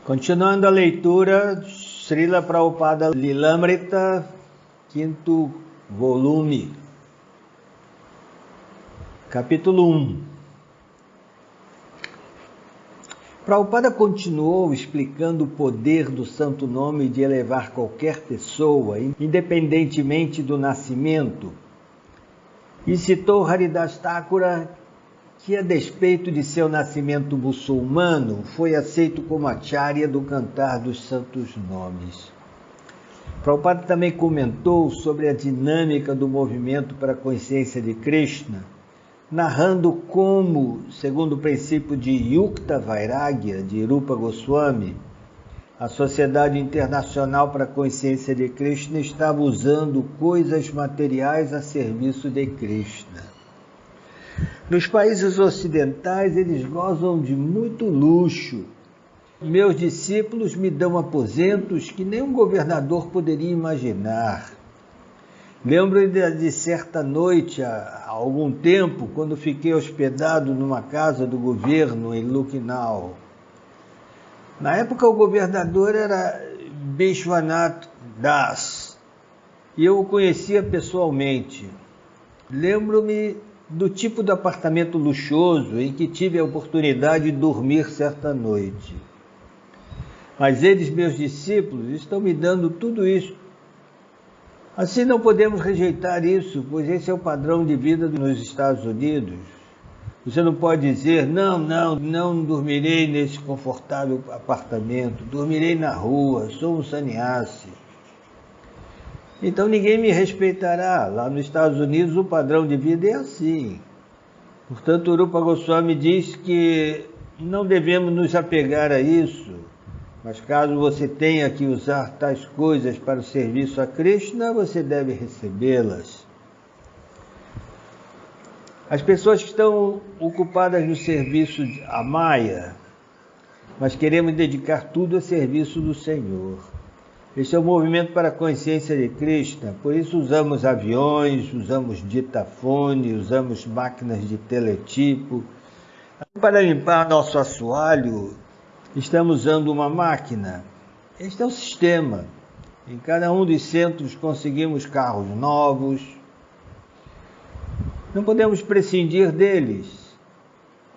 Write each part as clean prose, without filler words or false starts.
Continuando a leitura, Srila Prabhupada Lilamrita, quinto volume, capítulo 1. Prabhupada continuou explicando o poder do santo nome de elevar qualquer pessoa, independentemente do nascimento, e citou Haridas Thakura, que a despeito de seu nascimento muçulmano, foi aceito como acharya do cantar dos santos nomes. Prabhupada também comentou sobre a dinâmica do movimento para a consciência de Krishna, narrando como, segundo o princípio de Yukta Vairagya, de Rupa Goswami, a Sociedade Internacional para a Consciência de Krishna estava usando coisas materiais a serviço de Krishna. Nos países ocidentais, eles gozam de muito luxo. Meus discípulos me dão aposentos que nem um governador poderia imaginar. Lembro de certa noite, há algum tempo, quando fiquei hospedado numa casa do governo em Lucknow. Na época, o governador era Vishwanath Das, e eu o conhecia pessoalmente. Lembro-me do tipo de apartamento luxuoso em que tive a oportunidade de dormir certa noite. Mas eles, meus discípulos, estão me dando tudo isso. Assim não podemos rejeitar isso, pois esse é o padrão de vida nos Estados Unidos. Você não pode dizer, não dormirei nesse confortável apartamento, dormirei na rua, sou um sannyasi. Então ninguém me respeitará. Lá nos Estados Unidos o padrão de vida é assim. Portanto, o Rupa Goswami diz que não devemos nos apegar a isso, mas caso você tenha que usar tais coisas para o serviço a Krishna, você deve recebê-las. As pessoas que estão ocupadas no serviço a Maya, mas queremos dedicar tudo a serviço do Senhor. Este é o movimento para a consciência de Krishna, por isso usamos aviões, usamos ditafone, usamos máquinas de teletipo. Para limpar nosso assoalho, estamos usando uma máquina. Este é o sistema. Em cada um dos centros conseguimos carros novos. Não podemos prescindir deles.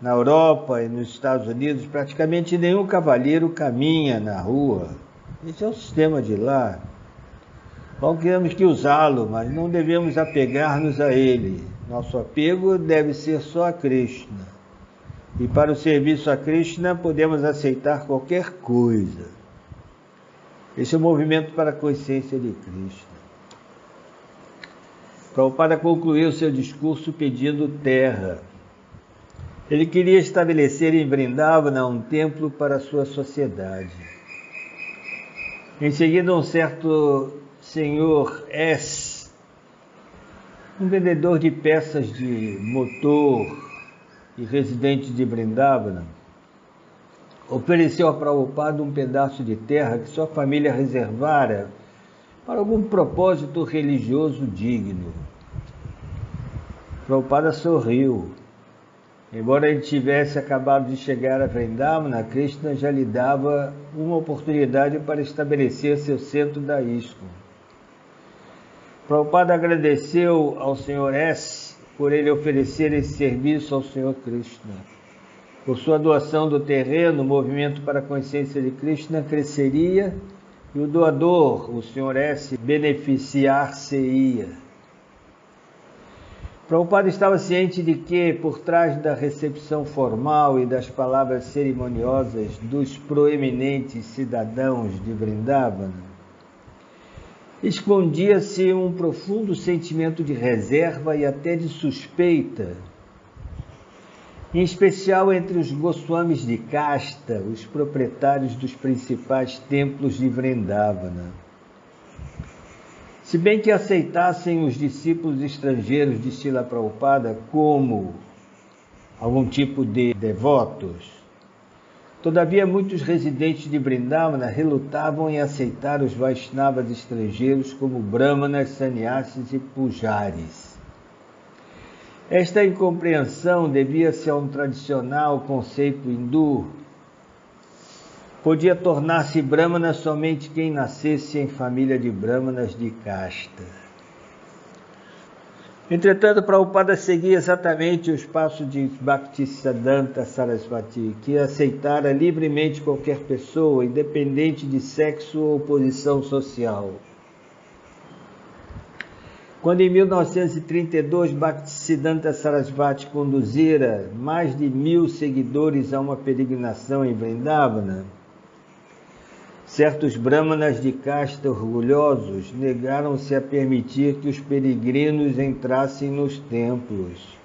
Na Europa e nos Estados Unidos, praticamente nenhum cavalheiro caminha na rua. Esse é o sistema de lá. Bom, temos que usá-lo, mas não devemos apegar-nos a ele. Nosso apego deve ser só a Krishna. E para o serviço a Krishna, podemos aceitar qualquer coisa. Esse é o movimento para a consciência de Krishna. Prabhupada concluiu seu discurso pedindo terra. Ele queria estabelecer em Vrindavana um templo para a sua sociedade. Em seguida, um certo senhor S., um vendedor de peças de motor e residente de Vrindavana, ofereceu a Prabhupada um pedaço de terra que sua família reservara para algum propósito religioso digno. Prabhupada sorriu. Embora ele tivesse acabado de chegar a Vrindavana, Krishna já lhe dava uma oportunidade para estabelecer seu centro da ISKCON. Prabhupada agradeceu ao Sr. S. por ele oferecer esse serviço ao Sr. Krishna. Por sua doação do terreno, o movimento para a consciência de Krishna cresceria e o doador, o Sr. S., beneficiar-se-ia. Prabhupada estava ciente de que, por trás da recepção formal e das palavras cerimoniosas dos proeminentes cidadãos de Vrindavana, escondia-se um profundo sentimento de reserva e até de suspeita, em especial entre os Goswamis de casta, os proprietários dos principais templos de Vrindavana. Se bem que aceitassem os discípulos estrangeiros de Srila Prabhupada como algum tipo de devotos, todavia muitos residentes de Vrindavana relutavam em aceitar os Vaishnavas estrangeiros como brahmanas, sannyasis e pujaris. Esta incompreensão devia-se a um tradicional conceito hindu Podia tornar-se brahmana somente quem nascesse em família de brahmanas de casta. Entretanto, Prabhupada seguia exatamente os passos de Bhaktisiddhanta Sarasvati, que aceitara livremente qualquer pessoa, independente de sexo ou posição social. Quando em 1932 Bhaktisiddhanta Sarasvati conduzira mais de 1000 seguidores a uma peregrinação em Vrindavana, certos brahmanas de casta orgulhosos negaram-se a permitir que os peregrinos entrassem nos templos.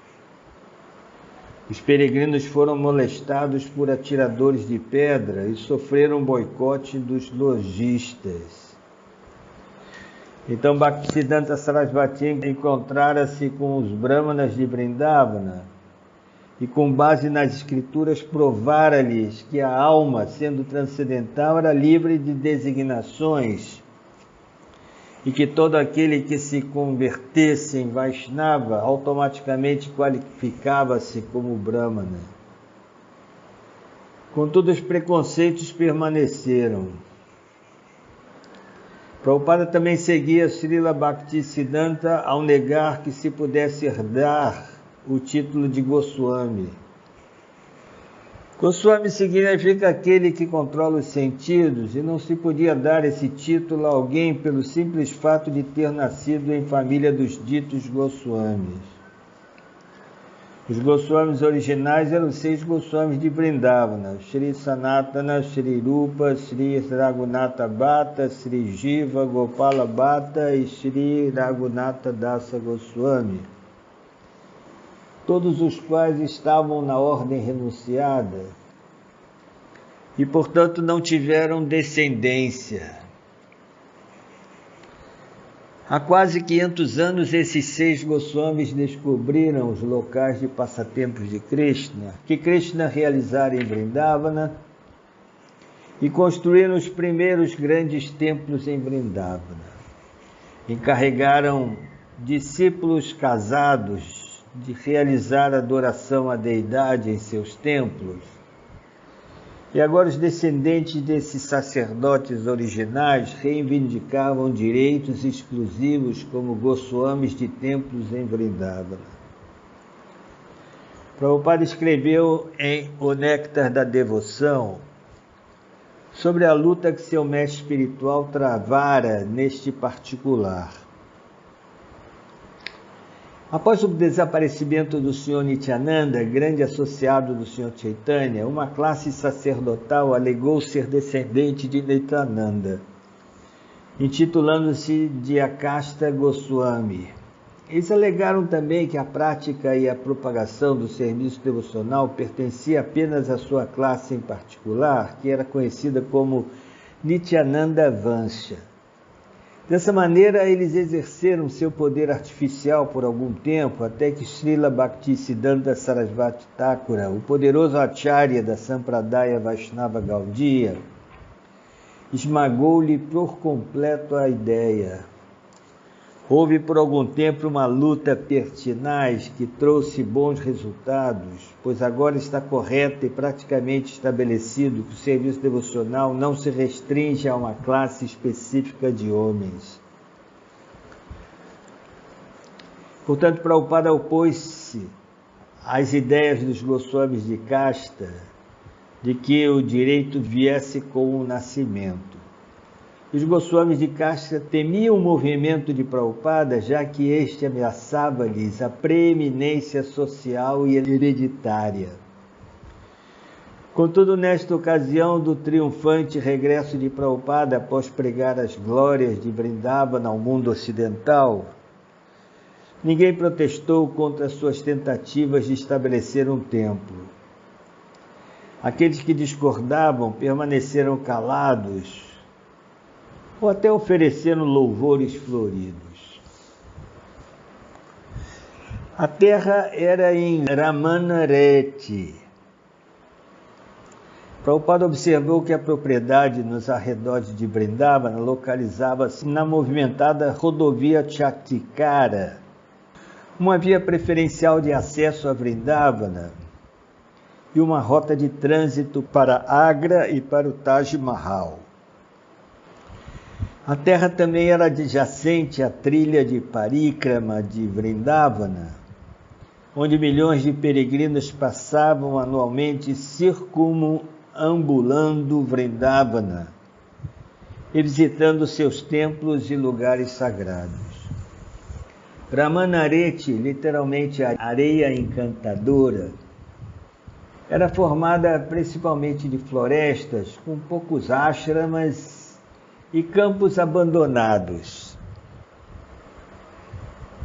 Os peregrinos foram molestados por atiradores de pedra e sofreram boicote dos lojistas. Então Bhaktisiddhanta Sarasvati encontrara-se com os brahmanas de Vrindavana e, com base nas escrituras, provara-lhes que a alma, sendo transcendental, era livre de designações e que todo aquele que se convertesse em Vaishnava automaticamente qualificava-se como Brahmana. Contudo, os preconceitos permaneceram. Prabhupada também seguia Srila Bhaktisiddhanta ao negar que se pudesse herdar o título de Goswami. Goswami significa aquele que controla os sentidos, e não se podia dar esse título a alguém pelo simples fato de ter nascido em família dos ditos Goswamis. Os Goswamis originais eram 6 Goswamis de Vrindavana: Sri Sanatana, Sri Rupa, Sri Raghunatha Bhatta, Sri Jiva, Gopala Bhatta e Sri Raghunatha Dasa Goswami, todos os quais estavam na ordem renunciada e, portanto, não tiveram descendência. Há quase 500 anos, esses 6 Goswamis descobriram os locais de passatempos de Krishna, que Krishna realizara em Vrindavana, e construíram os primeiros grandes templos em Vrindavana. Encarregaram discípulos casados de realizar adoração à deidade em seus templos. E agora os descendentes desses sacerdotes originais reivindicavam direitos exclusivos como Goswamis de templos em Vrindavana. Prabhupada escreveu em O Néctar da Devoção sobre a luta que seu mestre espiritual travara neste particular. Após o desaparecimento do Sr. Nityananda, grande associado do Sr. Chaitanya, uma classe sacerdotal alegou ser descendente de Nityananda, intitulando-se de Akasta Goswami. Eles alegaram também que a prática e a propagação do serviço devocional pertencia apenas à sua classe em particular, que era conhecida como Nityananda Vansha. Dessa maneira, eles exerceram seu poder artificial por algum tempo, até que Srila Bhaktisiddhanta Sarasvati Thakura, o poderoso acharya da Sampradaya Vaishnava Gaudiya, esmagou-lhe por completo a ideia. Houve por algum tempo uma luta pertinaz que trouxe bons resultados, pois agora está correto e praticamente estabelecido que o serviço devocional não se restringe a uma classe específica de homens. Portanto, Prabhupada opôs-se às ideias dos Goswamis de casta de que o direito viesse com o nascimento. Os Goswamis de casta temiam o movimento de Prabhupada, já que este ameaçava-lhes a preeminência social e hereditária. Contudo, nesta ocasião do triunfante regresso de Prabhupada após pregar as glórias de Vrindavana ao mundo ocidental, ninguém protestou contra suas tentativas de estabelecer um templo. Aqueles que discordavam permaneceram calados, ou até oferecendo louvores floridos. A terra era em Ramanareti. Prabhupada observou que a propriedade nos arredores de Vrindavana localizava-se na movimentada rodovia Chatikara, uma via preferencial de acesso a Vrindavana, e uma rota de trânsito para Agra e para o Taj Mahal. A terra também era adjacente à trilha de Parikrama de Vrindavana, onde milhões de peregrinos passavam anualmente circumambulando Vrindavana e visitando seus templos e lugares sagrados. Ramanareti, literalmente a areia encantadora, era formada principalmente de florestas, com poucos ashramas e campos abandonados.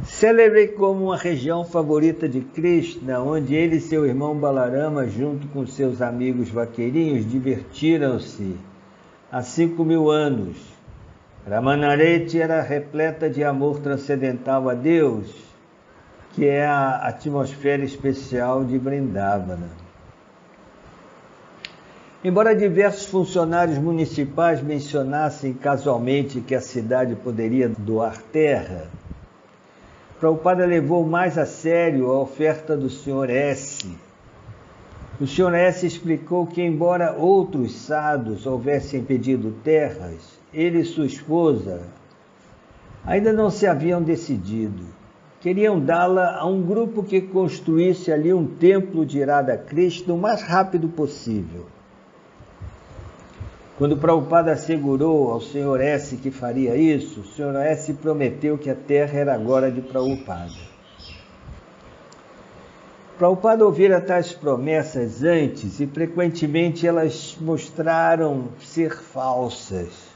Célebre como uma região favorita de Krishna, onde ele e seu irmão Balarama, junto com seus amigos vaqueirinhos, divertiram-se há 5.000 anos. Ramanareti era repleta de amor transcendental a Deus, que é a atmosfera especial de Vrindavana. Embora diversos funcionários municipais mencionassem casualmente que a cidade poderia doar terra, Prabhupada levou mais a sério a oferta do Sr. S. O Sr. S. explicou que, embora outros sadhus houvessem pedido terras, ele e sua esposa ainda não se haviam decidido. Queriam dá-la a um grupo que construísse ali um templo de Radha Krishna o mais rápido possível. Quando Prabhupada assegurou ao Sr. S. que faria isso, o Sr. S. prometeu que a terra era agora de Prabhupada. Prabhupada ouvira tais promessas antes e frequentemente elas mostraram ser falsas.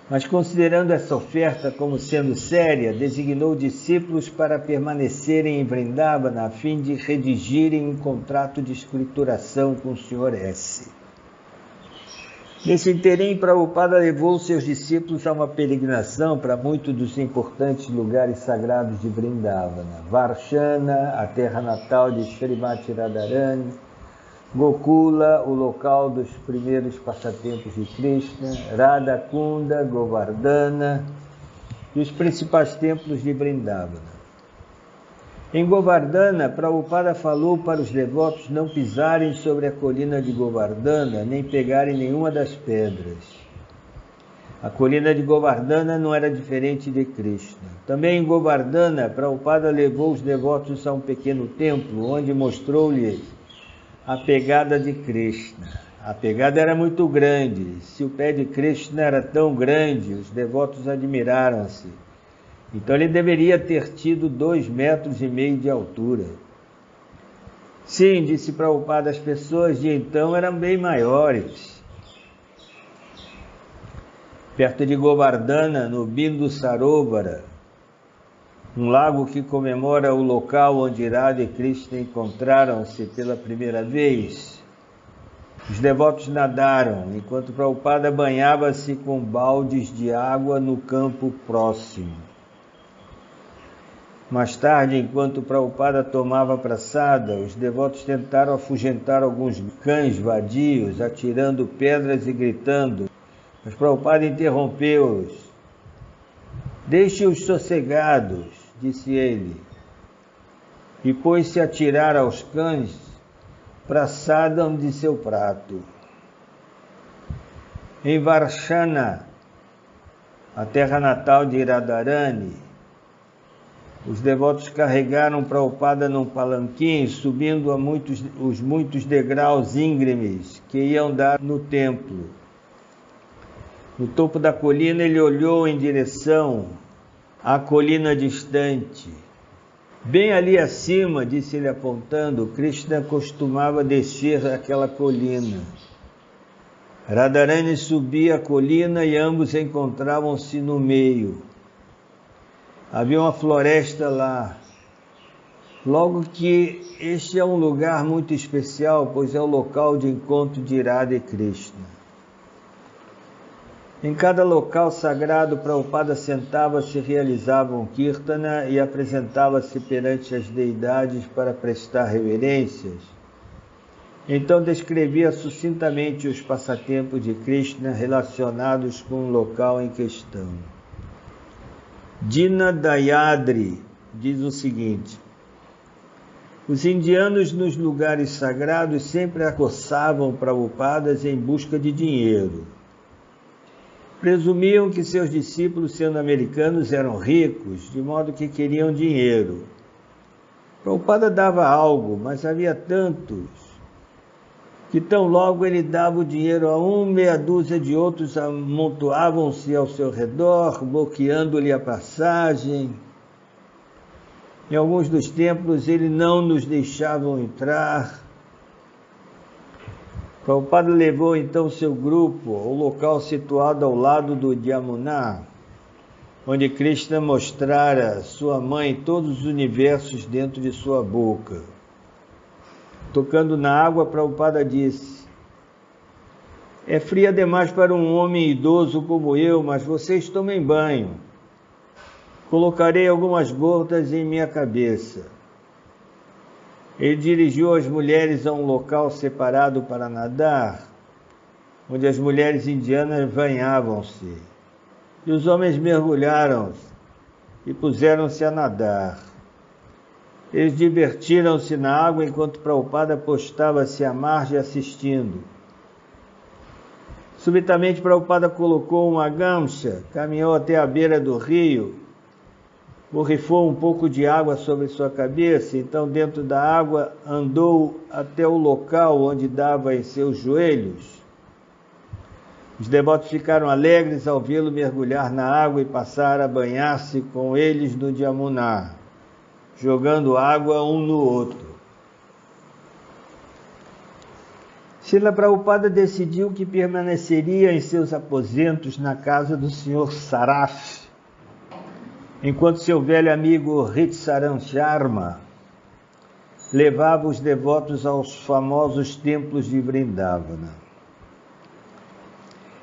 Mas considerando essa oferta como sendo séria, designou discípulos para permanecerem em Vrindavana a fim de redigirem um contrato de escrituração com o Sr. S. Nesse interim, Prabhupada levou seus discípulos a uma peregrinação para muitos dos importantes lugares sagrados de Vrindavana: Varshana, a terra natal de Srimati Radharani; Gokula, o local dos primeiros passatempos de Krishna; Radhakunda, Govardhana e os principais templos de Vrindavana. Em Govardhana, Prabhupada falou para os devotos não pisarem sobre a colina de Govardhana, nem pegarem nenhuma das pedras. A colina de Govardhana não era diferente de Krishna. Também em Govardhana, Prabhupada levou os devotos a um pequeno templo, onde mostrou-lhes a pegada de Krishna. A pegada era muito grande. Se o pé de Krishna era tão grande, os devotos admiraram-se. Então ele deveria ter tido 2,5 metros de altura. Sim, disse Prabhupada, as pessoas de então eram bem maiores. Perto de Govardhana, no Bindu Sarovara, um lago que comemora o local onde Radha e Krishna encontraram-se pela primeira vez, os devotos nadaram, enquanto Prabhupada banhava-se com baldes de água no campo próximo. Mais tarde, enquanto Prabhupada tomava praçada, os devotos tentaram afugentar alguns cães vadios, atirando pedras e gritando, mas Prabhupada interrompeu-os. Deixe-os sossegados, disse ele, e pôs-se a tirar aos cães praçada de seu prato. Em Varshana, a terra natal de Radharani, os devotos carregaram Prabhupada num palanquim, subindo os muitos degraus íngremes que iam dar no templo. No topo da colina, ele olhou em direção à colina distante. Bem ali acima, disse ele apontando, Krishna costumava descer aquela colina. Radharani subia a colina e ambos encontravam-se no meio. Havia uma floresta lá. Logo que este é um lugar muito especial, pois é o local de encontro de Radha e Krishna. Em cada local sagrado, Prabhupada sentava-se e realizava um kirtana e apresentava-se perante as deidades para prestar reverências. Então descrevia sucintamente os passatempos de Krishna relacionados com o local em questão. Dina Dayadri diz o seguinte: Os indianos nos lugares sagrados sempre acossavam Prabhupada em busca de dinheiro. Presumiam que seus discípulos, sendo americanos, eram ricos, de modo que queriam dinheiro. Prabhupada dava algo, mas havia tantos que tão logo ele dava o dinheiro a meia dúzia de outros, amontoavam-se ao seu redor, bloqueando-lhe a passagem. Em alguns dos templos ele não nos deixavam entrar. Prabhupada levou então seu grupo ao local situado ao lado do Yamuna, onde Krishna mostrara sua mãe todos os universos dentro de sua boca. Tocando na água, Prabhupada disse: é fria demais para um homem idoso como eu, mas vocês tomem banho. Colocarei algumas gotas em minha cabeça. Ele dirigiu as mulheres a um local separado para nadar, onde as mulheres indianas banhavam-se. E os homens mergulharam e puseram-se a nadar. Eles divertiram-se na água enquanto Prabhupada postava-se à margem assistindo. Subitamente Prabhupada colocou uma gamcha, caminhou até a beira do rio, borrifou um pouco de água sobre sua cabeça, então dentro da água andou até o local onde dava em seus joelhos. Os devotos ficaram alegres ao vê-lo mergulhar na água e passaram a banhar-se com eles no Yamuna, jogando água um no outro. Srila Prabhupada decidiu que permaneceria em seus aposentos na casa do Sr. Saraf, enquanto seu velho amigo Ritsaran Sharma levava os devotos aos famosos templos de Vrindavana.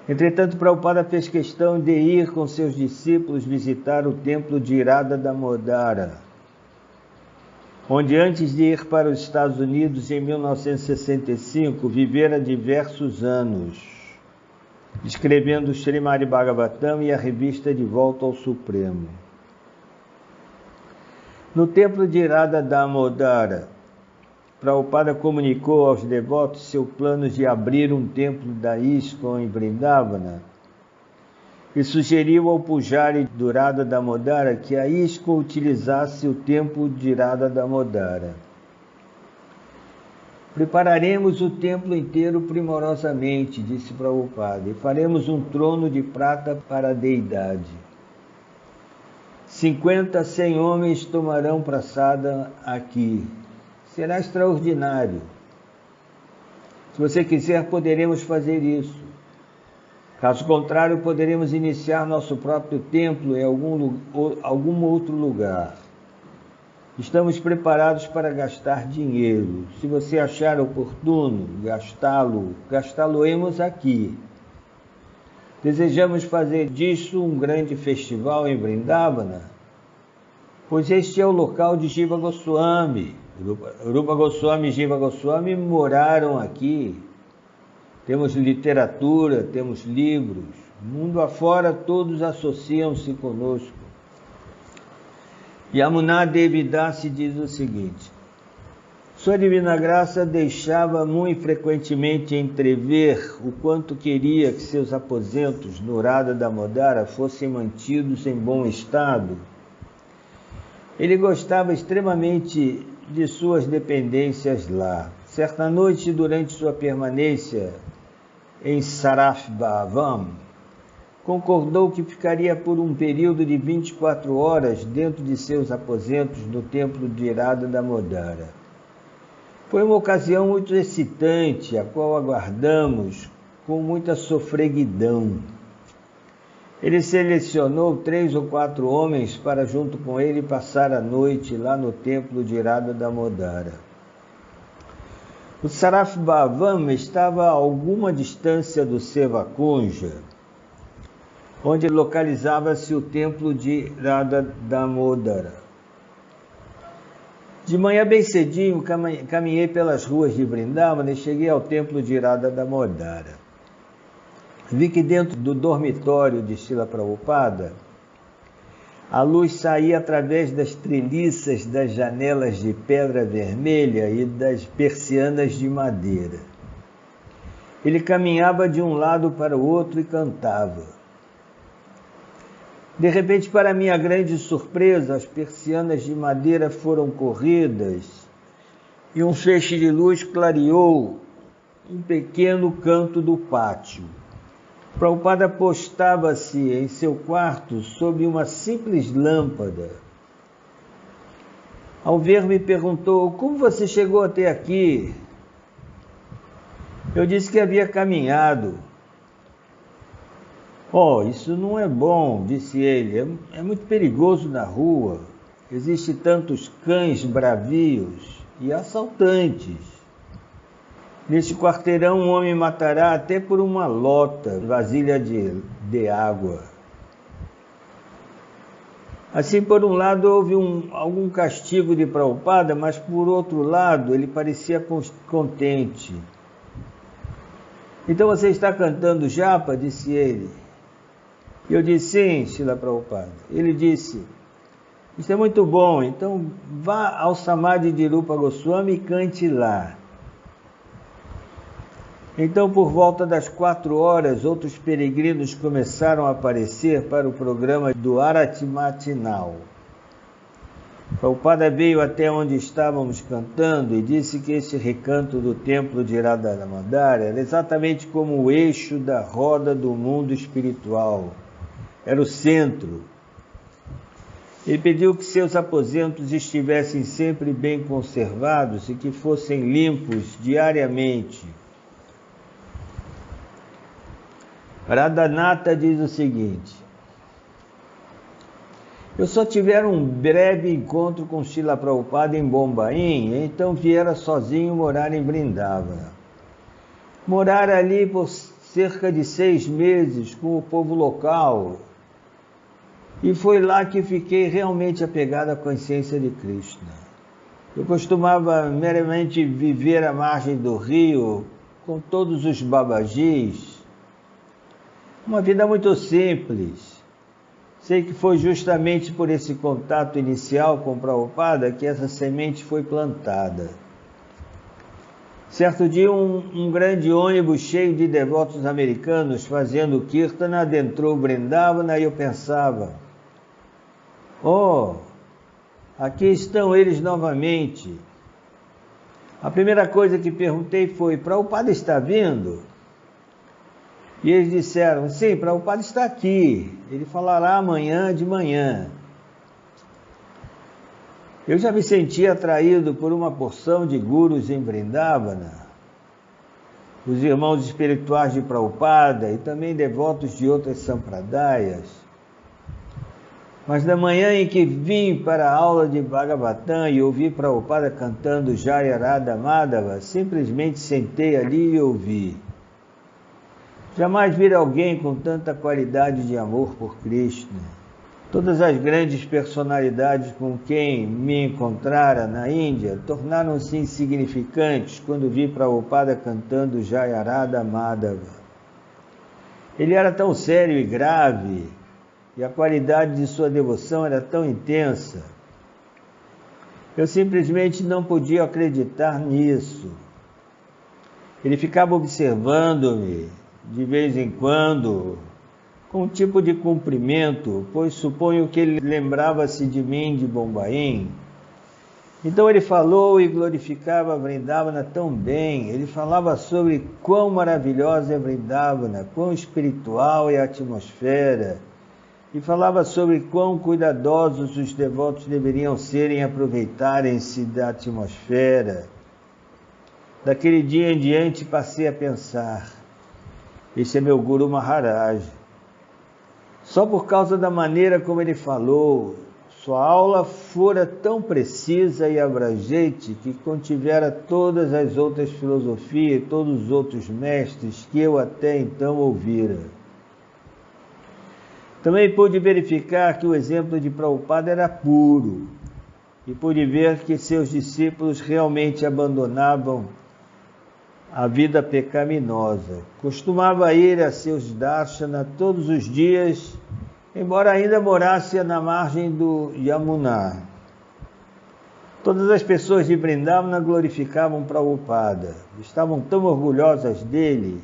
Entretanto, Prabhupada fez questão de ir com seus discípulos visitar o templo de Radha Damodara, onde antes de ir para os Estados Unidos em 1965, vivera diversos anos, escrevendo o Srimad Bhagavatam e a revista De Volta ao Supremo. No templo de Radha Damodara, Prabhupada comunicou aos devotos seu plano de abrir um templo da ISKCON em Vrindavana e sugeriu ao Pujari do Radha Damodara que a ISKCON utilizasse o templo de Radha Damodara. Prepararemos o templo inteiro primorosamente, disse Prabhupada, e faremos um trono de prata para a deidade. 50 a 100 homens tomarão praçada aqui. Será extraordinário. Se você quiser, poderemos fazer isso. Caso contrário, poderemos iniciar nosso próprio templo em algum outro lugar. Estamos preparados para gastar dinheiro. Se você achar oportuno gastá-lo-emos aqui. Desejamos fazer disso um grande festival em Vrindavana, pois este é o local de Jiva Goswami. Rupa Goswami e Jiva Goswami moraram aqui. Temos literatura, temos livros. Mundo afora, todos associam-se conosco. Yamuna Devidasi diz o seguinte: Sua Divina Graça deixava muito frequentemente entrever o quanto queria que seus aposentos no Radha Damodara fossem mantidos em bom estado. Ele gostava extremamente de suas dependências lá. Certa noite, durante sua permanência em Saraf Bhavam, concordou que ficaria por um período de 24 horas dentro de seus aposentos no templo de Radha Damodara. Foi uma ocasião muito excitante, a qual aguardamos com muita sofreguidão. Ele selecionou 3 ou 4 homens para junto com ele passar a noite lá no templo de Radha Damodara. O Saraf Bhavam estava a alguma distância do Sevakunja, onde localizava-se o templo de Radha Damodara. De manhã bem cedinho, caminhei pelas ruas de Vrindavana e cheguei ao templo de Radha Damodara. Vi que dentro do dormitório de Srila Prabhupada A luz saía através das treliças das janelas de pedra vermelha e das persianas de madeira. Ele caminhava de um lado para o outro e cantava. De repente, para minha grande surpresa, as persianas de madeira foram corridas e um feixe de luz clareou um pequeno canto do pátio. Prabhupada postava-se em seu quarto sob uma simples lâmpada. Ao ver-me, perguntou: como você chegou até aqui? Eu disse que havia caminhado. Oh, isso não é bom, disse ele. É muito perigoso na rua. Existem tantos cães bravios e assaltantes. Neste quarteirão, um homem matará até por uma lota, vasilha de água. Assim, por um lado, houve algum castigo de Prabhupada, mas por outro lado, ele parecia contente. Então você está cantando japa? Disse ele. Eu disse: sim, Srila Prabhupada. Ele disse: isso é muito bom, então vá ao Samadhi de Rupa Goswami e cante lá. Então, por volta das 4 horas, outros peregrinos começaram a aparecer para o programa do Arati matinal. Prabhupada veio até onde estávamos cantando e disse que esse recanto do templo de Radha-Damodara era exatamente como o eixo da roda do mundo espiritual. Era o centro. Ele pediu que seus aposentos estivessem sempre bem conservados e que fossem limpos diariamente. Radhanata diz o seguinte: eu só tivera um breve encontro com Srila Prabhupada em Bombaim, e então viera sozinho morar em Vrindavana. Morar ali por cerca de 6 meses com o povo local, e foi lá que fiquei realmente apegado à consciência de Krishna. Eu costumava meramente viver à margem do rio, com todos os babajis, uma vida muito simples. Sei que foi justamente por esse contato inicial com Prabhupada que essa semente foi plantada. Certo dia, um grande ônibus cheio de devotos americanos fazendo kirtana adentrou Vrindavana e eu pensava: oh, aqui estão eles novamente. A primeira coisa que perguntei foi: Prabhupada está vindo? E eles disseram: sim, Prabhupada está aqui, ele falará amanhã de manhã. Eu já me sentia atraído por uma porção de gurus em Vrindavana, os irmãos espirituais de Prabhupada e também devotos de outras sampradayas. Mas na manhã em que vim para a aula de Bhagavatam e ouvi Prabhupada cantando Jaya Radha Madhava, simplesmente sentei ali e ouvi. Jamais vi alguém com tanta qualidade de amor por Krishna. Todas as grandes personalidades com quem me encontrara na Índia tornaram-se insignificantes quando vi Prabhupada cantando Jaya Radha Madhava. Ele era tão sério e grave, e a qualidade de sua devoção era tão intensa. Eu simplesmente não podia acreditar nisso. Ele ficava observando-me de vez em quando, com um tipo de cumprimento, pois suponho que ele lembrava-se de mim de Bombaim. Então ele falou e glorificava Vrindavana tão bem. Ele falava sobre quão maravilhosa é Vrindavana, quão espiritual é a atmosfera, e falava sobre quão cuidadosos os devotos deveriam ser em aproveitarem-se da atmosfera. Daquele dia em diante passei a pensar: esse é meu Guru Maharaj. Só por causa da maneira como ele falou, sua aula fora tão precisa e abrangente que contivera todas as outras filosofias e todos os outros mestres que eu até então ouvira. Também pude verificar que o exemplo de Prabhupada era puro e pude ver que seus discípulos realmente abandonavam a vida pecaminosa. Costumava ir a seus darshana todos os dias embora ainda morasse na margem do Yamuna. Todas as pessoas de Vrindavana glorificavam Prabhupada, estavam tão orgulhosas dele,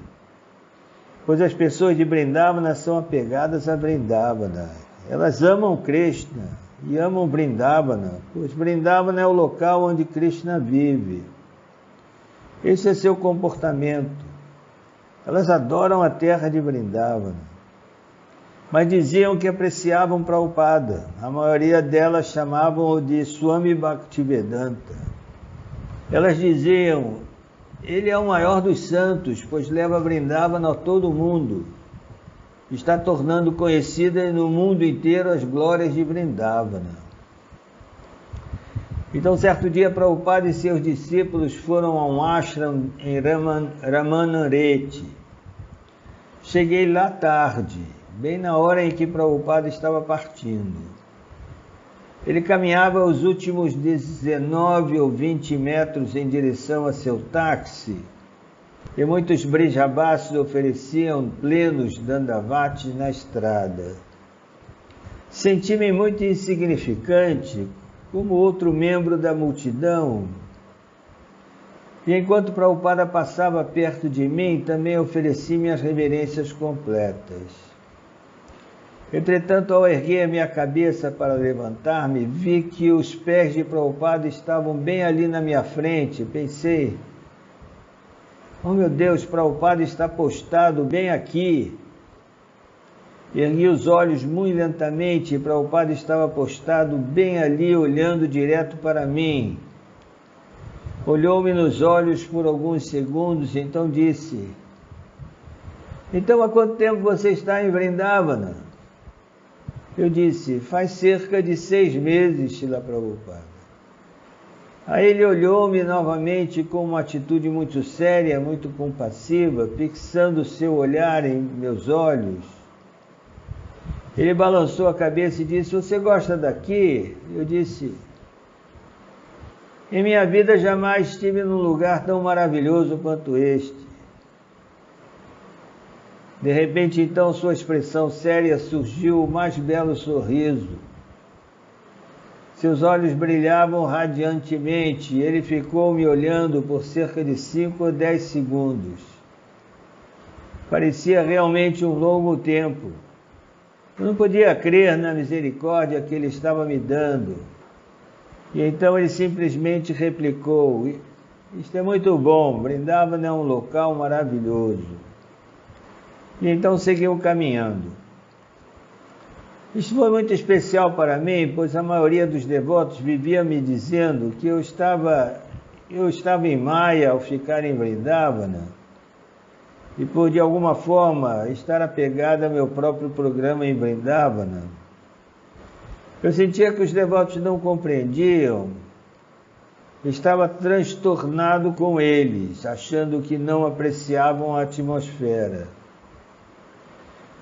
pois as pessoas de Vrindavana são apegadas a Vrindavana. Elas amam Krishna e amam Vrindavana, pois Vrindavana é o local onde Krishna vive. Esse é seu comportamento. Elas adoram a terra de Vrindavana, mas diziam que apreciavam Prabhupada. A maioria delas chamavam-o de Swami Bhaktivedanta. Elas diziam: ele é o maior dos santos, pois leva Vrindavana a todo mundo. Está tornando conhecida no mundo inteiro as glórias de Vrindavana. Então, certo dia, Prabhupada e seus discípulos foram a um ashram em Ramanarete. Cheguei lá tarde, bem na hora em que Prabhupada estava partindo. Ele caminhava os últimos 19 ou 20 metros em direção a seu táxi, e muitos Brijabhas ofereciam plenos dandavatis na estrada. Senti-me muito insignificante, como outro membro da multidão, e enquanto Prabhupada passava perto de mim, também ofereci minhas reverências completas. Entretanto, ao erguer a minha cabeça para levantar-me, vi que os pés de Prabhupada estavam bem ali na minha frente. Pensei: oh meu Deus, Prabhupada está postado bem aqui. Ergui os olhos muito lentamente e Prabhupada estava postado bem ali, olhando direto para mim. Olhou-me nos olhos por alguns segundos, então disse: então há quanto tempo você está em Vrindavana? Eu disse: faz cerca de 6 meses, Srila Prabhupada. Aí ele olhou-me novamente com uma atitude muito séria, muito compassiva, fixando seu olhar em meus olhos. Ele balançou a cabeça e disse: você gosta daqui? Eu disse: em minha vida jamais estive num lugar tão maravilhoso quanto este. De repente, então, sua expressão séria surgiu o mais belo sorriso. Seus olhos brilhavam radiantemente e ele ficou me olhando por cerca de 5 ou 10 segundos. Parecia realmente um longo tempo. Eu não podia crer na misericórdia que ele estava me dando. E então ele simplesmente replicou: isto é muito bom, Vrindavana é um local maravilhoso. E então seguiu caminhando. Isso foi muito especial para mim, pois a maioria dos devotos vivia me dizendo que eu estava em Maya ao ficar em Vrindavana e por de alguma forma estar apegado ao meu próprio programa em Vrindavana. Eu sentia que os devotos não compreendiam. Estava transtornado com eles, achando que não apreciavam a atmosfera.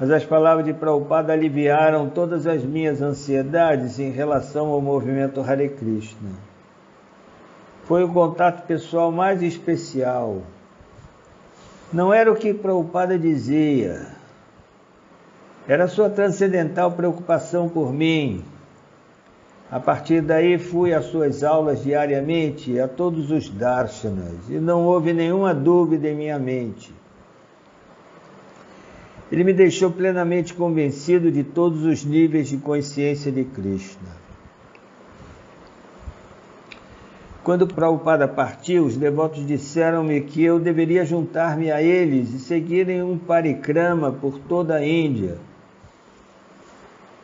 Mas as palavras de Prabhupada aliviaram todas as minhas ansiedades em relação ao movimento Hare Krishna. Foi o contato pessoal mais especial. Não era o que Prabhupada dizia, era a sua transcendental preocupação por mim. A partir daí fui às suas aulas diariamente, a todos os darshanas, e não houve nenhuma dúvida em minha mente. Ele me deixou plenamente convencido de todos os níveis de consciência de Krishna. Quando Prabhupada partiu, os devotos disseram-me que eu deveria juntar-me a eles e seguirem um parikrama por toda a Índia.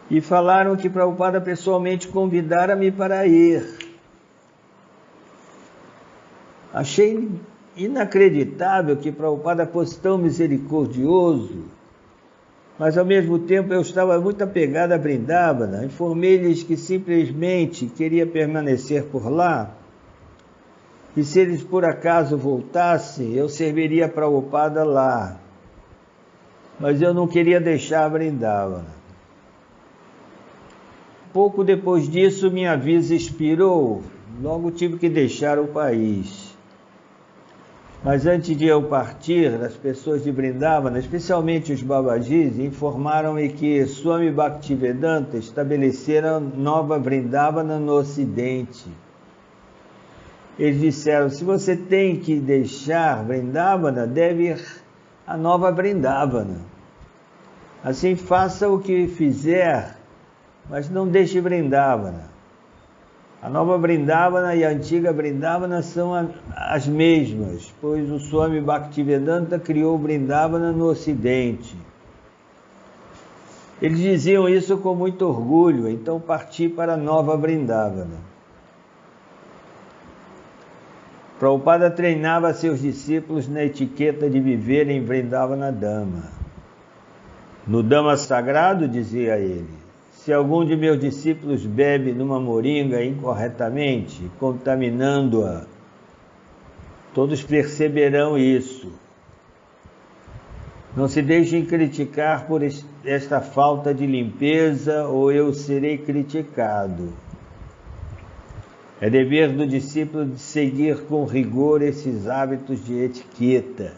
E falaram que Prabhupada pessoalmente convidara-me para ir. Achei inacreditável que Prabhupada fosse tão misericordioso, mas ao mesmo tempo eu estava muito apegado a Vrindavana. Informei-lhes que simplesmente queria permanecer por lá, e se eles por acaso voltassem, eu serviria Prabhupada lá. Mas eu não queria deixar Vrindavana. Pouco depois disso, minha visa expirou, logo tive que deixar o país. Mas antes de eu partir, as pessoas de Vrindavana, especialmente os Babajis, informaram-me que Swami Bhaktivedanta estabelecera nova Vrindavana no Ocidente. Eles disseram, se você tem que deixar Vrindavana, deve ir à nova Vrindavana. Assim faça o que fizer, mas não deixe Vrindavana. A nova Vrindavana e a antiga Vrindavana são as mesmas, pois o Swami Bhaktivedanta criou Vrindavana no Ocidente. Eles diziam isso com muito orgulho, então parti para a nova Vrindavana. Prabhupada treinava seus discípulos na etiqueta de viver em Vrindavana Dhamma. No Dhamma sagrado, dizia ele, se algum de meus discípulos bebe numa moringa incorretamente, contaminando-a, todos perceberão isso. Não se deixem criticar por esta falta de limpeza, ou eu serei criticado. É dever do discípulo de seguir com rigor esses hábitos de etiqueta.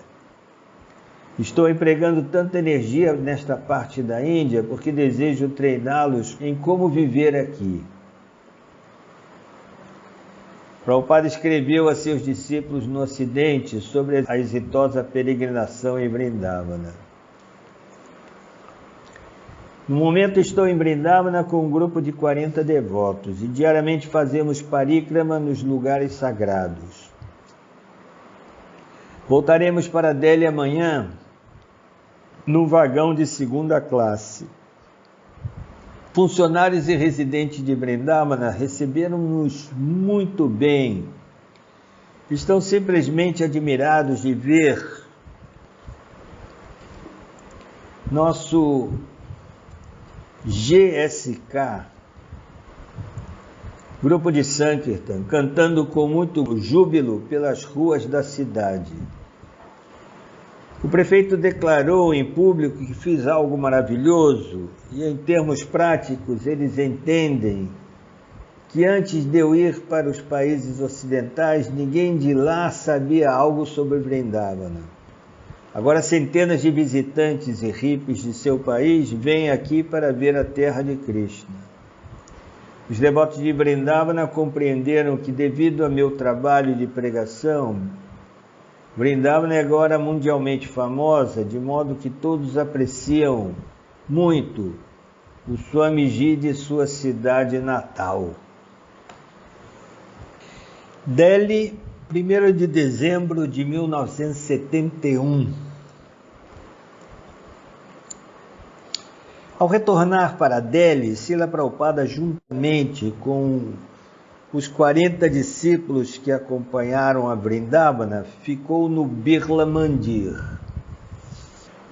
Estou empregando tanta energia nesta parte da Índia porque desejo treiná-los em como viver aqui. Prabhupada escreveu a seus discípulos no Ocidente sobre a exitosa peregrinação em Vrindavana. No momento estou em Vrindavana com um grupo de 40 devotos e diariamente fazemos parikrama nos lugares sagrados. Voltaremos para Delhi amanhã num vagão de segunda classe. Funcionários e residentes de Vrindavana receberam-nos muito bem. Estão simplesmente admirados de ver nosso GSK, grupo de Sankirtan, cantando com muito júbilo pelas ruas da cidade. O prefeito declarou em público que fiz algo maravilhoso e, em termos práticos, eles entendem que antes de eu ir para os países ocidentais, ninguém de lá sabia algo sobre Vrindavana. Agora, centenas de visitantes e hippies de seu país vêm aqui para ver a terra de Krishna. Os devotos de Vrindavana compreenderam que, devido ao meu trabalho de pregação, Vrindavana é agora mundialmente famosa, de modo que todos apreciam muito o Swamiji de sua cidade natal. Delhi, 1º de dezembro de 1971. Ao retornar para Delhi, Srila Prabhupada, juntamente com os 40 discípulos que acompanharam a Vrindavana, ficou no Birla Mandir.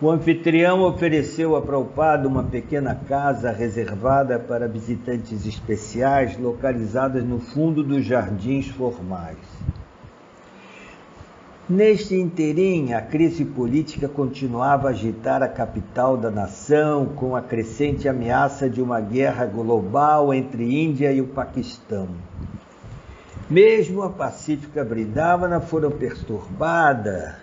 O anfitrião ofereceu a Prabhupada uma pequena casa reservada para visitantes especiais, localizadas no fundo dos jardins formais. Neste interim, a crise política continuava a agitar a capital da nação, com a crescente ameaça de uma guerra global entre Índia e o Paquistão. Mesmo a pacífica Vrindavana fora perturbada,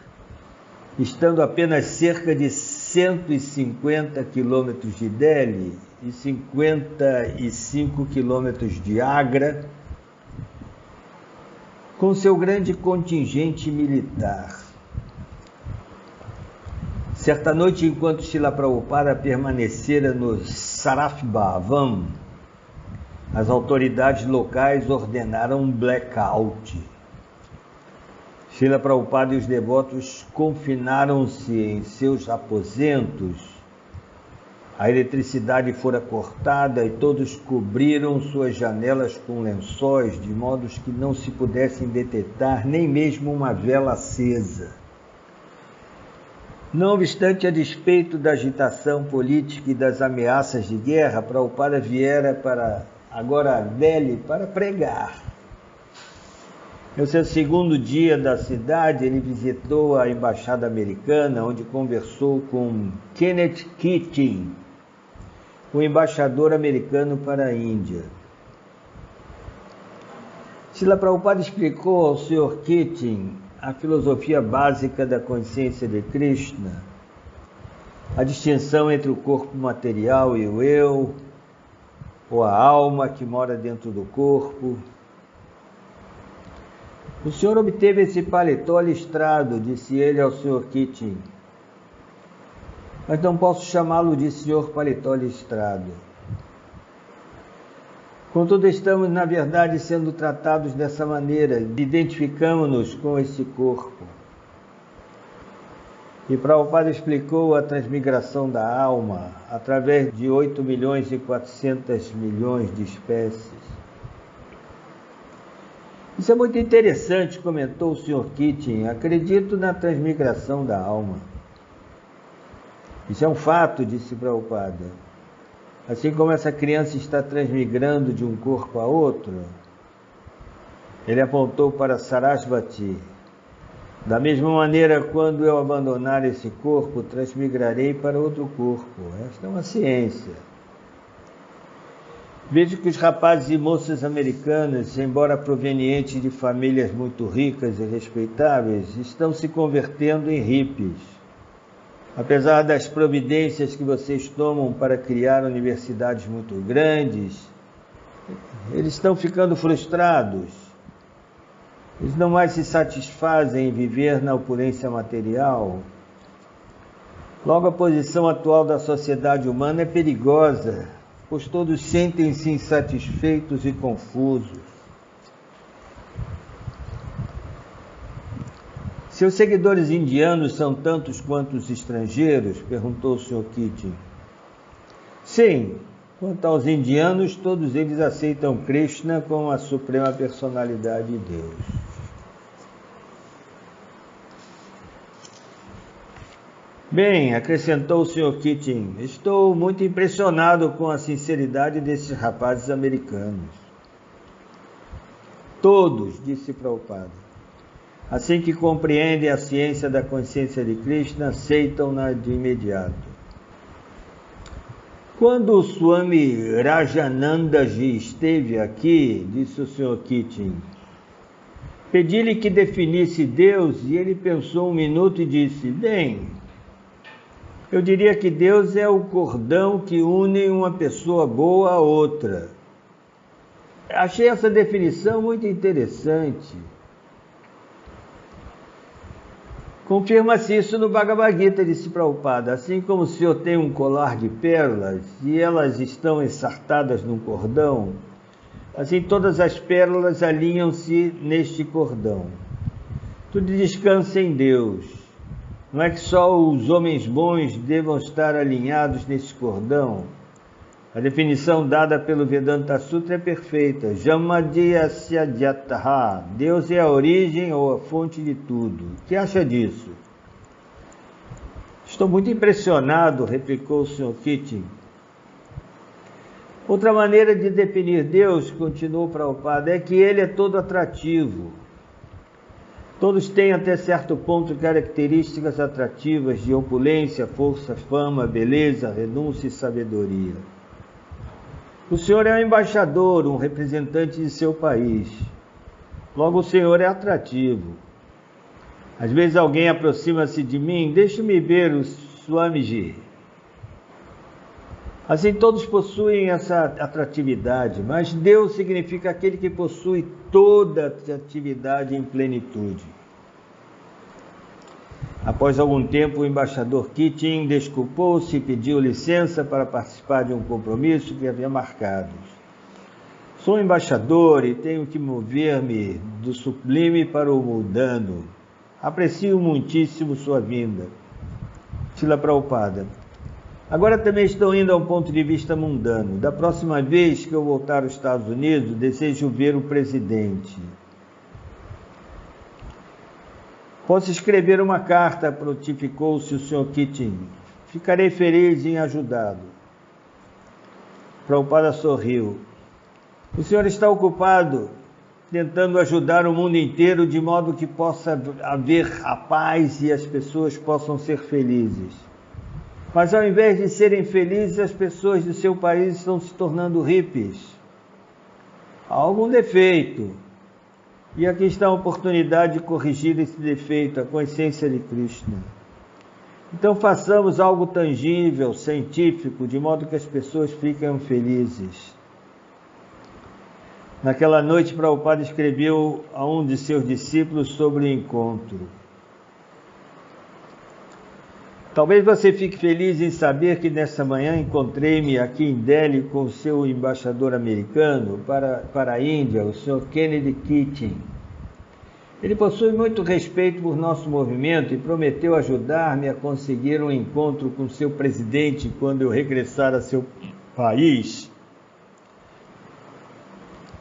estando apenas cerca de 150 quilômetros de Delhi e 55 quilômetros de Agra, com seu grande contingente militar. Certa noite, enquanto Srila Prabhupada permanecera no Saraf Bhavan, as autoridades locais ordenaram um blackout. Srila Prabhupada e os devotos confinaram-se em seus aposentos. A eletricidade fora cortada e todos cobriram suas janelas com lençóis, de modo que não se pudessem detectar nem mesmo uma vela acesa. Não obstante, a despeito da agitação política e das ameaças de guerra, Prabhupada viera agora a Delhi para pregar. No seu segundo dia da cidade, ele visitou a embaixada americana, onde conversou com Kenneth Keating, o embaixador americano para a Índia. Srila Prabhupada explicou ao Sr. Keating a filosofia básica da consciência de Krishna, a distinção entre o corpo material e o eu, ou a alma que mora dentro do corpo. O senhor obteve esse paletó listrado, disse ele ao Sr. Keating, mas não posso chamá-lo de senhor paletó listrado. Contudo, estamos, na verdade, sendo tratados dessa maneira, identificamos-nos com esse corpo. E Prabhupada explicou a transmigração da alma através de 8 milhões e 400 milhões de espécies. Isso é muito interessante, comentou o Sr. Keating. Acredito na transmigração da alma. Isso é um fato, disse Prabhupada. Assim como essa criança está transmigrando de um corpo a outro, ele apontou para Sarasvati. Da mesma maneira, quando eu abandonar esse corpo, transmigrarei para outro corpo. Esta é uma ciência. Vejo que os rapazes e moças americanos, embora provenientes de famílias muito ricas e respeitáveis, estão se convertendo em hippies. Apesar das providências que vocês tomam para criar universidades muito grandes, eles estão ficando frustrados. Eles não mais se satisfazem em viver na opulência material. Logo, a posição atual da sociedade humana é perigosa, pois todos sentem-se insatisfeitos e confusos. Seus seguidores indianos são tantos quanto os estrangeiros? Perguntou o Sr. Keating. Sim, quanto aos indianos, todos eles aceitam Krishna como a suprema personalidade de Deus. Bem, acrescentou o Sr. Keating, estou muito impressionado com a sinceridade desses rapazes americanos. Todos, disse Prabhupada. Assim que compreendem a ciência da consciência de Krishna, aceitam-na de imediato. Quando o Swami Rajanandaji esteve aqui, disse o Sr. Keating, pedi-lhe que definisse Deus e ele pensou um minuto e disse, bem, eu diria que Deus é o cordão que une uma pessoa boa a outra. Achei essa definição muito interessante. Confirma-se isso no Bhagavad Gita, disse Prabhupada. Assim como o senhor tem um colar de pérolas e elas estão ensartadas num cordão, assim todas as pérolas alinham-se neste cordão. Tudo descansa em Deus. Não é que só os homens bons devam estar alinhados nesse cordão. A definição dada pelo Vedanta Sutra é perfeita. Jamadhyasya Jataha. Deus é a origem ou a fonte de tudo. O que acha disso? Estou muito impressionado, replicou o Sr. Keating. Outra maneira de definir Deus, continuou Prabhupada, é que ele é todo atrativo. Todos têm até certo ponto características atrativas de opulência, força, fama, beleza, renúncia e sabedoria. O senhor é um embaixador, um representante de seu país. Logo, o senhor é atrativo. Às vezes alguém aproxima-se de mim, deixe-me ver o Swamiji. Assim, todos possuem essa atratividade, mas Deus significa aquele que possui toda a atratividade em plenitude. Após algum tempo, o embaixador Keating desculpou-se e pediu licença para participar de um compromisso que havia marcado. Sou embaixador e tenho que mover-me do sublime para o mundano. Aprecio muitíssimo sua vinda. Srila Prabhupada. Agora também estou indo a um ponto de vista mundano. Da próxima vez que eu voltar aos Estados Unidos, desejo ver o presidente. Posso escrever uma carta, prontificou-se o Sr. Keating. Ficarei feliz em ajudá-lo. Prabhupada sorriu. O senhor está ocupado tentando ajudar o mundo inteiro de modo que possa haver a paz e as pessoas possam ser felizes. Mas ao invés de serem felizes, as pessoas do seu país estão se tornando hippies. Há algum defeito. E aqui está a oportunidade de corrigir esse defeito, a consciência de Krishna. Então façamos algo tangível, científico, de modo que as pessoas fiquem felizes. Naquela noite, Prabhupada escreveu a um de seus discípulos sobre o encontro. Talvez você fique feliz em saber que nessa manhã encontrei-me aqui em Delhi com o seu embaixador americano para a Índia, o Sr. Kennedy Kitchen. Ele possui muito respeito por nosso movimento e prometeu ajudar-me a conseguir um encontro com seu presidente quando eu regressar a seu país,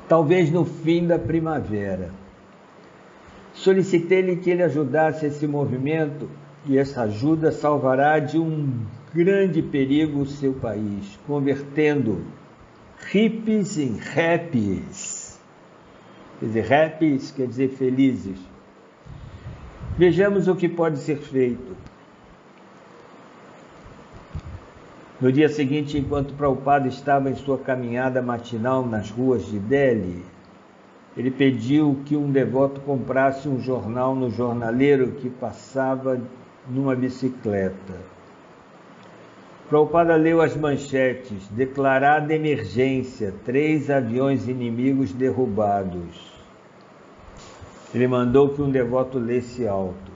talvez no fim da primavera. Solicitei-lhe que ele ajudasse esse movimento e essa ajuda salvará de um grande perigo o seu país, convertendo hippies em happies. Quer dizer, happies quer dizer felizes. Vejamos o que pode ser feito. No dia seguinte, enquanto Prabhupada estava em sua caminhada matinal nas ruas de Delhi, ele pediu que um devoto comprasse um jornal no jornaleiro que passava numa bicicleta. Prabhupada leu as manchetes: declarada emergência, 3 aviões inimigos derrubados. Ele mandou que um devoto lesse alto.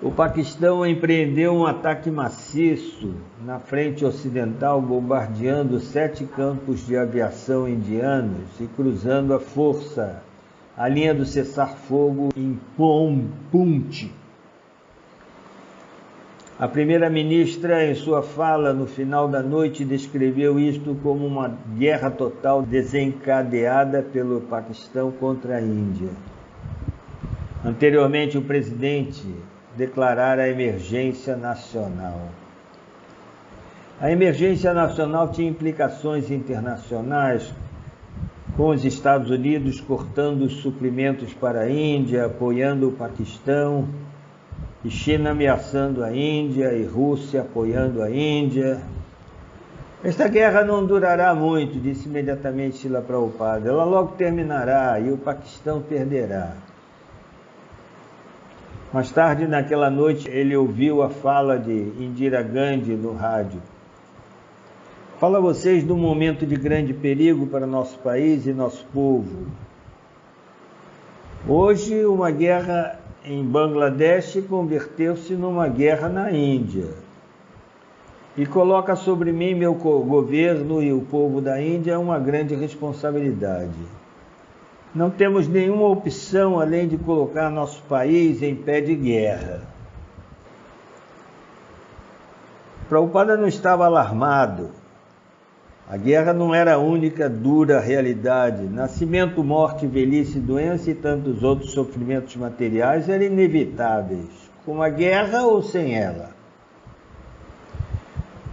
O Paquistão empreendeu um ataque maciço na frente ocidental, bombardeando 7 campos de aviação indianos e cruzando à força a linha do cessar-fogo em Punch. A primeira-ministra, em sua fala no final da noite, descreveu isto como uma guerra total desencadeada pelo Paquistão contra a Índia. Anteriormente, o presidente declarara a emergência nacional. A emergência nacional tinha implicações internacionais, com os Estados Unidos cortando os suprimentos para a Índia, apoiando o Paquistão, e China ameaçando a Índia e Rússia apoiando a Índia. Esta guerra não durará muito, disse imediatamente Srila Prabhupada. Ela logo terminará e o Paquistão perderá. Mais tarde, naquela noite, ele ouviu a fala de Indira Gandhi no rádio. Falo a vocês de um momento de grande perigo para nosso país e nosso povo. Hoje, uma guerra em Bangladesh converteu-se numa guerra na Índia. E coloca sobre mim, meu governo e o povo da Índia uma grande responsabilidade. Não temos nenhuma opção além de colocar nosso país em pé de guerra. Prabhupada não estava alarmado. A guerra não era a única dura realidade. Nascimento, morte, velhice, doença e tantos outros sofrimentos materiais eram inevitáveis, com a guerra ou sem ela.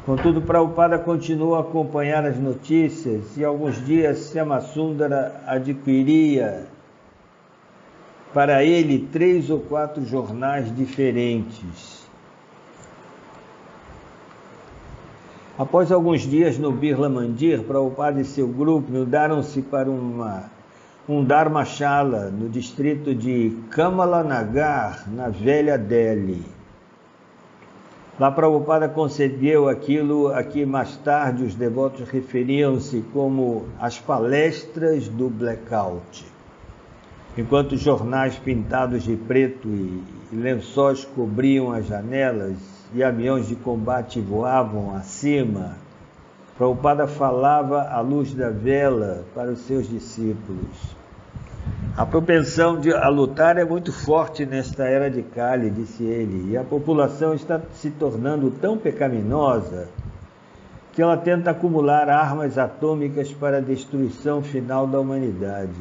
Contudo, Prabhupada continuou a acompanhar as notícias e alguns dias Shyamasundara adquiria para ele 3 ou 4 jornais diferentes. Após alguns dias no Birla Mandir, Prabhupada e seu grupo mudaram-se para um Dharmashala no distrito de Kamala Nagar, na velha Delhi. Lá Prabhupada concedeu aquilo a que mais tarde os devotos referiam-se como as palestras do blackout. Enquanto jornais pintados de preto e lençóis cobriam as janelas e aviões de combate voavam acima, Prabhupada falava à luz da vela para os seus discípulos. A propensão a lutar é muito forte nesta era de Kali, disse ele, e a população está se tornando tão pecaminosa que ela tenta acumular armas atômicas para a destruição final da humanidade.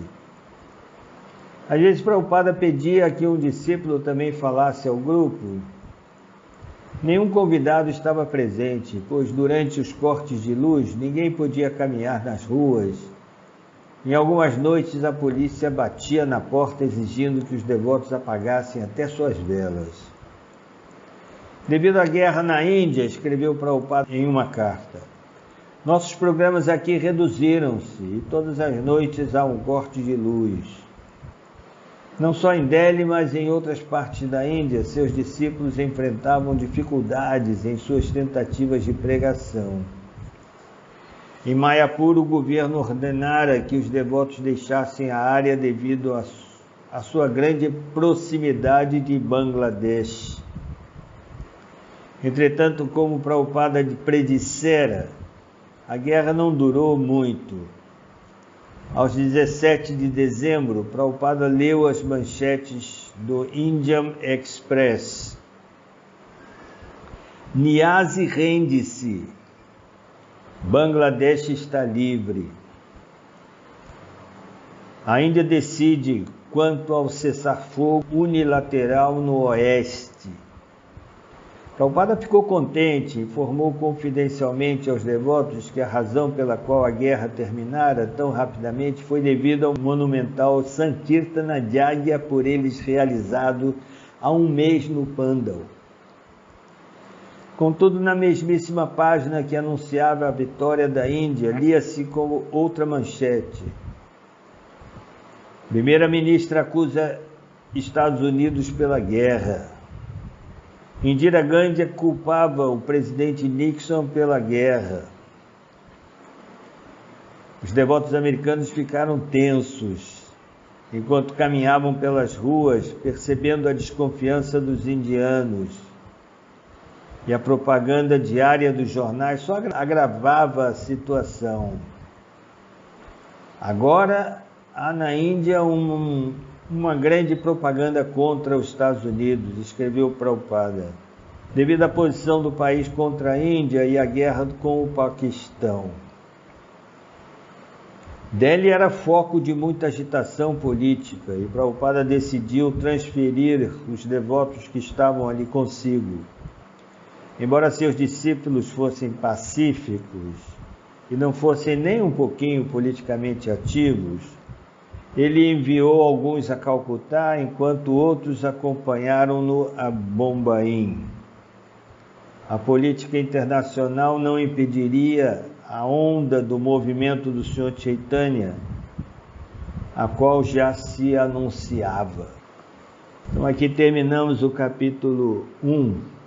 Às vezes Prabhupada pedia que um discípulo também falasse ao grupo. Nenhum convidado estava presente, pois durante os cortes de luz ninguém podia caminhar nas ruas. Em algumas noites a polícia batia na porta exigindo que os devotos apagassem até suas velas. Devido à guerra na Índia, escreveu Prabhupada em uma carta, nossos programas aqui reduziram-se e todas as noites há um corte de luz. Não só em Delhi, mas em outras partes da Índia, seus discípulos enfrentavam dificuldades em suas tentativas de pregação. Em Mayapur, o governo ordenara que os devotos deixassem a área devido à sua grande proximidade de Bangladesh. Entretanto, como Prabhupada predissera, a guerra não durou muito. Aos 17 de dezembro, Prabhupada leu as manchetes do Indian Express. Niazi rende-se. Bangladesh está livre. A Índia decide quanto ao cessar-fogo unilateral no Oeste. Prabhupada ficou contente e informou confidencialmente aos devotos que a razão pela qual a guerra terminara tão rapidamente foi devido ao monumental Sankirtana Yagya por eles realizado há um mês no Pandal. Contudo, na mesmíssima página que anunciava a vitória da Índia, lia-se como outra manchete. Primeira-ministra acusa Estados Unidos pela guerra. Indira Gandhi culpava o presidente Nixon pela guerra. Os devotos americanos ficaram tensos enquanto caminhavam pelas ruas, percebendo a desconfiança dos indianos. E a propaganda diária dos jornais só agravava a situação. Agora há na Índia uma grande propaganda contra os Estados Unidos, escreveu Prabhupada, devido à posição do país contra a Índia e a guerra com o Paquistão. Delhi era foco de muita agitação política e Prabhupada decidiu transferir os devotos que estavam ali consigo. Embora seus discípulos fossem pacíficos e não fossem nem um pouquinho politicamente ativos, ele enviou alguns a Calcutá, enquanto outros acompanharam-no a Bombaim. A política internacional não impediria a onda do movimento do Sr. Chaitanya, a qual já se anunciava. Então aqui terminamos o capítulo 1.